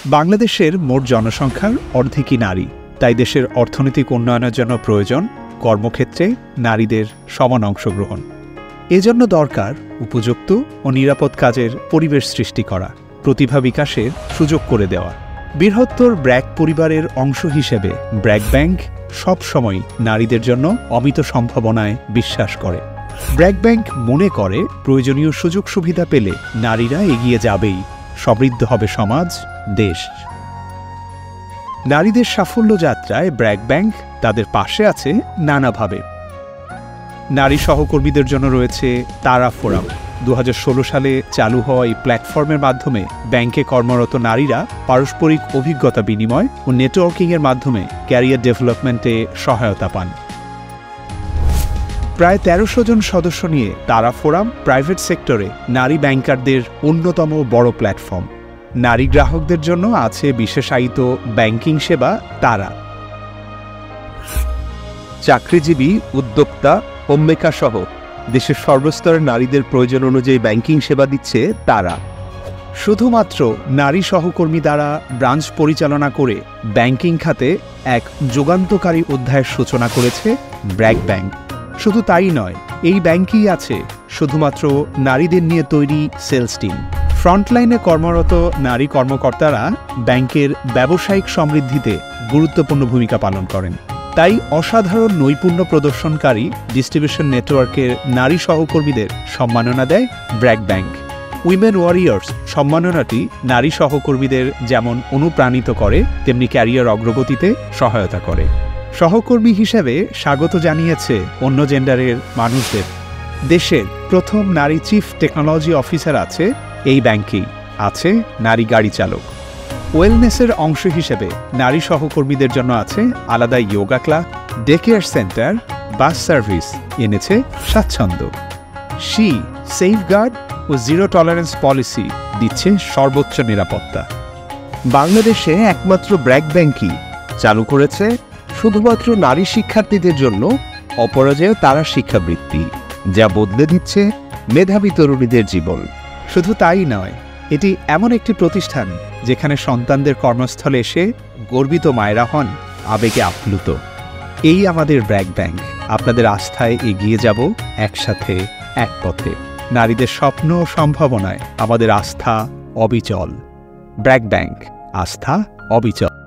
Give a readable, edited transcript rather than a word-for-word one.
বাংলাদেশের মোট জনসংখ্যার অর্ধেকই নারী, তাই দেশের অর্থনৈতিক উন্নয়নের জন্য প্রয়োজন কর্মক্ষেত্রে নারীদের সমান অংশগ্রহণ। এজন্য দরকার উপযুক্ত ও নিরাপদ কাজের পরিবেশ সৃষ্টি করা, প্রতিভা বিকাশের সুযোগ করে দেওয়া। বৃহত্তর ব্র্যাক পরিবারের অংশ হিসেবে ব্র্যাক ব্যাংক সবসময় নারীদের জন্য অমিত সম্ভাবনায় বিশ্বাস করে। ব্র্যাক ব্যাংক মনে করে প্রয়োজনীয় সুযোগ সুবিধা পেলে নারীরা এগিয়ে যাবেই, সমৃদ্ধ হবে সমাজ, দেশ। নারীদের সাফল্য যাত্রায় ব্র্যাক ব্যাংক তাদের পাশে আছে নানাভাবে। নারী সহকর্মীদের জন্য রয়েছে তারা ফোরাম। 2016 সালে চালু হওয়া এই প্ল্যাটফর্মের মাধ্যমে ব্যাংকে কর্মরত নারীরা পারস্পরিক অভিজ্ঞতা বিনিময় ও নেটওয়ার্কিংয়ের মাধ্যমে ক্যারিয়ার ডেভেলপমেন্টে সহায়তা পান। প্রায় 1300 জন সদস্য নিয়ে তারা ফোরাম প্রাইভেট সেক্টরে নারী ব্যাংকারদের অন্যতম বড় প্ল্যাটফর্ম। নারী গ্রাহকদের জন্য আছে বিশেষায়িত ব্যাংকিং সেবা তারা। চাকরিজীবী, উদ্যোক্তা, হোমমেকার সহ দেশের সর্বস্তরের নারীদের প্রয়োজন অনুযায়ী ব্যাংকিং সেবা দিচ্ছে তারা। শুধুমাত্র নারী সহকর্মী দ্বারা ব্রাঞ্চ পরিচালনা করে ব্যাংকিং খাতে এক যুগান্তকারী অধ্যায়ের সূচনা করেছে ব্র্যাক ব্যাংক। শুধু তাই নয়, এই ব্যাংকেই আছে শুধুমাত্র নারীদের নিয়ে তৈরি সেলস টিম। ফ্রন্টলাইনে কর্মরত নারী কর্মকর্তারা ব্যাংকের ব্যবসায়িক সমৃদ্ধিতে গুরুত্বপূর্ণ ভূমিকা পালন করেন। তাই অসাধারণ নৈপুণ্য প্রদর্শনকারী ডিস্ট্রিবিউশন নেটওয়ার্কের নারী সহকর্মীদের সম্মাননা দেয় ব্র্যাক ব্যাংক। উইমেন ওয়ারিয়র্স সম্মাননাটি নারী সহকর্মীদের যেমন অনুপ্রাণিত করে, তেমনি ক্যারিয়ার অগ্রগতিতে সহায়তা করে। সহকর্মী হিসেবে স্বাগত জানিয়েছে অন্য জেন্ডারের মানুষদের। দেশের প্রথম নারী চিফ টেকনোলজি অফিসার আছে এই ব্যাংকেই। আছে নারী গাড়ি চালক। ওয়েলনেসের অংশ হিসেবে নারী সহকর্মীদের জন্য আছে আলাদা yoga class, day care centre, bus service এনেছে স্বাচ্ছন্দ্য। সেফগার্ড ও জিরো টলারেন্স পলিসি দিচ্ছে সর্বোচ্চ নিরাপত্তা। বাংলাদেশে একমাত্র ব্র্যাক ব্যাংকই চালু করেছে শুধুমাত্র নারী শিক্ষার্থীদের জন্য অপরাজেয় তারা শিক্ষাবৃত্তি, যা বদলে দিচ্ছে মেধাবী তরুণীদের জীবন। শুধু তাই নয়, এটি এমন একটি প্রতিষ্ঠান যেখানে সন্তানদের কর্মস্থলে এসে গর্বিত মায়েরা হন আবেগে আপ্লুত। এই আমাদের ব্র্যাক ব্যাংক। আপনাদের আস্থায় এগিয়ে যাব একসাথে, এক পথে। নারীদের স্বপ্ন ও সম্ভাবনায় আমাদের আস্থা অবিচল। ব্র্যাক ব্যাংক, আস্থা অবিচল।